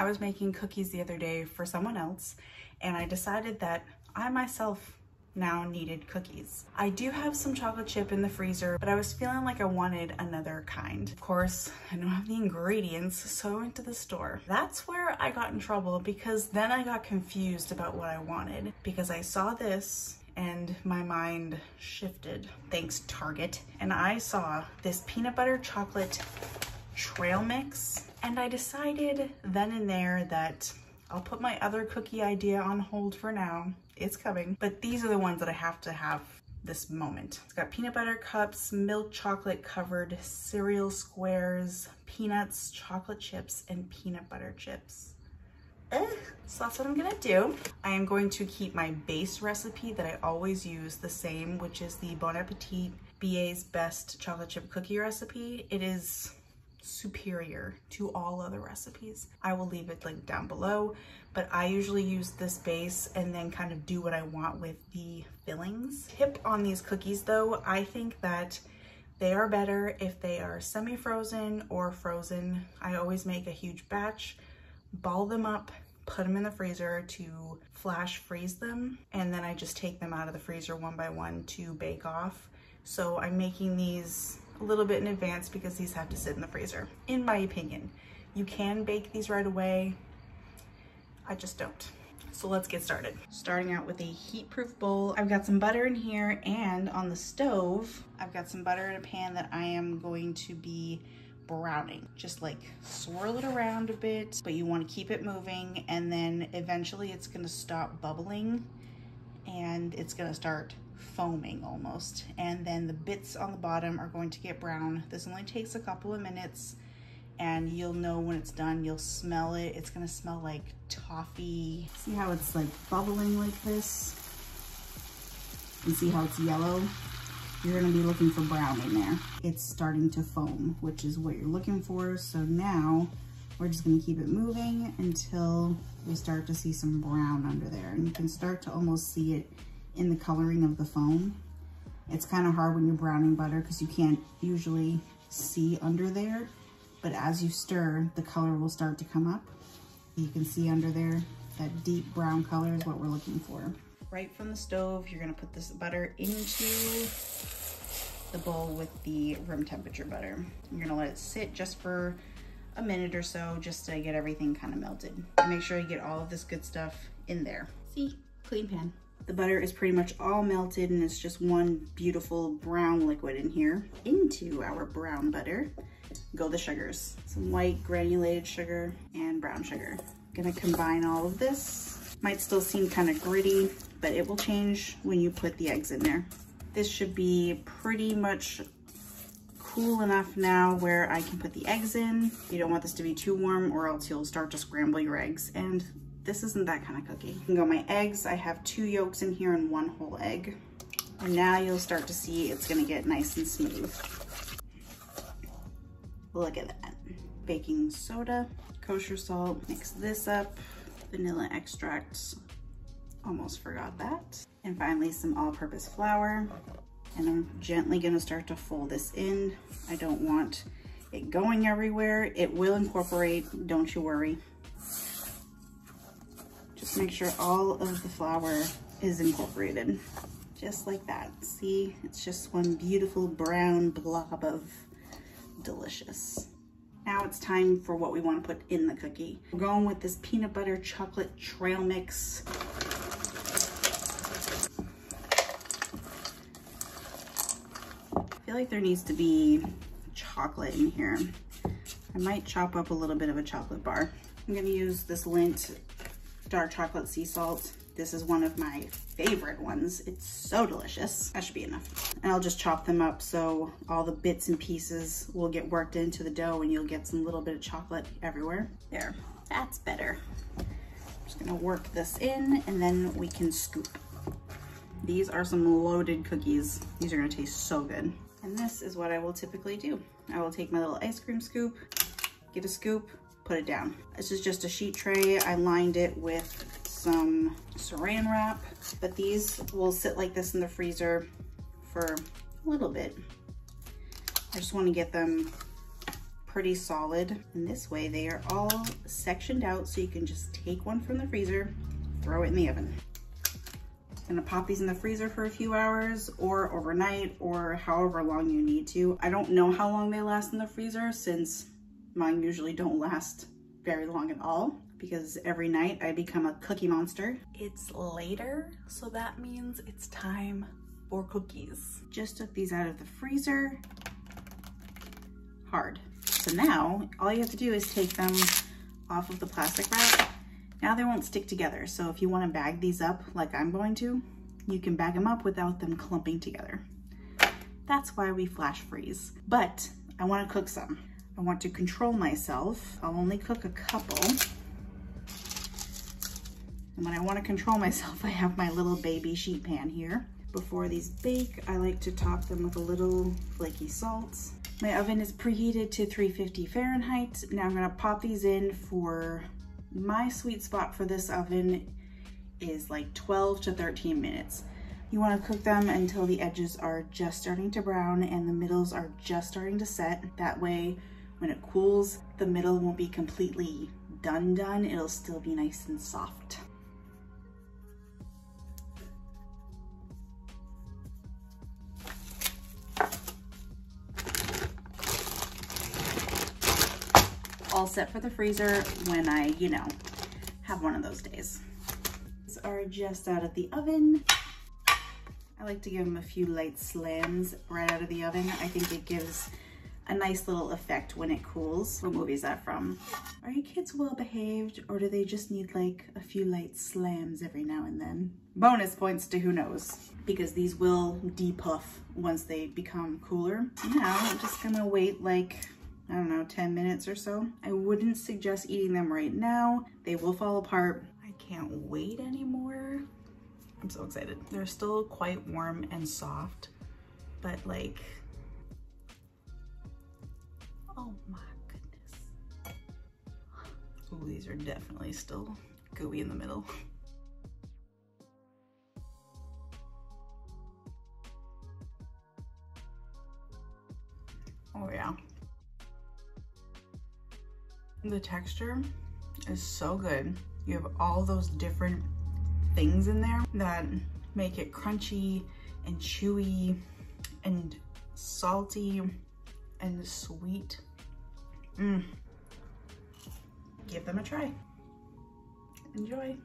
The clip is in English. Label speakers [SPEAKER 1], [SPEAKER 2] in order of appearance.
[SPEAKER 1] I was making cookies the other day for someone else, and I decided that I myself now needed cookies. I do have some chocolate chip in the freezer, but I was feeling like I wanted another kind. Of course, I don't have the ingredients, so I went to the store. That's where I got in trouble, because then I got confused about what I wanted, because I saw this and my mind shifted, thanks Target, and I saw this peanut butter chocolate trail mix, and I decided then and there that I'll put my other cookie idea on hold for now. It's coming, but these are the ones that I have to have this moment. It's got peanut butter cups, milk chocolate covered cereal squares, peanuts, chocolate chips, and peanut butter chips. So that's what I'm gonna do. I am going to keep my base recipe that I always use the same, which is the Bon Appetit BA's Best Chocolate Chip Cookie recipe. It is superior to all other recipes. I will leave it linked down below, but I usually use this base and then kind of do what I want with the fillings. Tip on these cookies though, I think that they are better if they are semi-frozen or frozen. I always make a huge batch, ball them up, put them in the freezer to flash freeze them, and then I just take them out of the freezer one by one to bake off. So I'm making these a little bit in advance because these have to sit in the freezer, in my opinion. You can bake these right away. I just don't. So let's get started. Starting out with a heat-proof bowl. I've got some butter in here, and on the stove, I've got some butter in a pan that I am going to be browning. Just like swirl it around a bit, but you want to keep it moving, and then eventually it's going to stop bubbling and it's going to start foaming almost, and then the bits on the bottom are going to get brown. This only takes a couple of minutes, and you'll know when it's done. You'll smell it. It's gonna smell like toffee. See how it's like bubbling like this? And see how it's yellow? You're gonna be looking for brown in there. It's starting to foam, which is what you're looking for. So now we're just gonna keep it moving until we start to see some brown under there, and you can start to almost see it in the coloring of the foam. It's kind of hard when you're browning butter because you can't usually see under there, but as you stir, the color will start to come up. You can see under there, that deep brown color is what we're looking for. Right from the stove, you're gonna put this butter into the bowl with the room temperature butter. You're gonna let it sit just for a minute or so, just to get everything kind of melted. And make sure you get all of this good stuff in there. See, clean pan. The butter is pretty much all melted, and it's just one beautiful brown liquid in here. Into our brown butter go the sugars. Some white granulated sugar and brown sugar. Gonna combine all of this. Might still seem kind of gritty, but it will change when you put the eggs in there. This should be pretty much cool enough now where I can put the eggs in. You don't want this to be too warm, or else you'll start to scramble your eggs, and this isn't that kind of cookie. You can go my eggs. I have 2 yolks in here and 1 whole egg. And now you'll start to see it's gonna get nice and smooth. Look at that. Baking soda, kosher salt, mix this up, vanilla extract, almost forgot that. And finally some all-purpose flour. And I'm gently gonna start to fold this in. I don't want it going everywhere. It will incorporate, don't you worry. Just make sure all of the flour is incorporated, just like that. See, it's just one beautiful brown blob of delicious. Now it's time for what we want to put in the cookie. We're going with this peanut butter chocolate trail mix. I feel like there needs to be chocolate in here. I might chop up a little bit of a chocolate bar. I'm gonna use this Lindt dark chocolate sea salt. This is one of my favorite ones. It's so delicious. That should be enough. And I'll just chop them up so all the bits and pieces will get worked into the dough, and you'll get some little bit of chocolate everywhere. There, that's better. I'm just gonna work this in, and then we can scoop. These are some loaded cookies. These are gonna taste so good. And this is what I will typically do. I will take my little ice cream scoop, get a scoop, put it down. This is just a sheet tray. I lined it with some saran wrap, but these will sit like this in the freezer for a little bit. I just want to get them pretty solid. And this way they are all sectioned out so you can just take one from the freezer, throw it in the oven. I'm gonna pop these in the freezer for a few hours or overnight or however long you need to. I don't know how long they last in the freezer since mine usually don't last very long at all because every night I become a cookie monster. It's later, so that means it's time for cookies. Just took these out of the freezer. Hard. So now all you have to do is take them off of the plastic wrap. Now they won't stick together. So if you want to bag these up like I'm going to, you can bag them up without them clumping together. That's why we flash freeze. But I want to cook some. I want to control myself. I'll only cook a couple. And when I want to control myself, I have my little baby sheet pan here. Before these bake, I like to top them with a little flaky salt. My oven is preheated to 350 Fahrenheit. Now I'm gonna pop these in for, my sweet spot for this oven is like 12 to 13 minutes. You wanna cook them until the edges are just starting to brown and the middles are just starting to set. That way, when it cools, the middle won't be completely done. It'll still be nice and soft. All set for the freezer when I, you know, have one of those days. These are just out of the oven. I like to give them a few light slams right out of the oven. I think it gives a nice little effect when it cools. What movie is that from? Are your kids well behaved or do they just need like a few light slams every now and then? Bonus points to who knows, because these will depuff once they become cooler. Now I'm just gonna wait like, I don't know, 10 minutes or so. I wouldn't suggest eating them right now. They will fall apart. I can't wait anymore. I'm so excited. They're still quite warm and soft, but like, oh my goodness. Ooh, these are definitely still gooey in the middle. Oh yeah. The texture is so good. You have all those different things in there that make it crunchy and chewy and salty and sweet. Give them a try. Enjoy.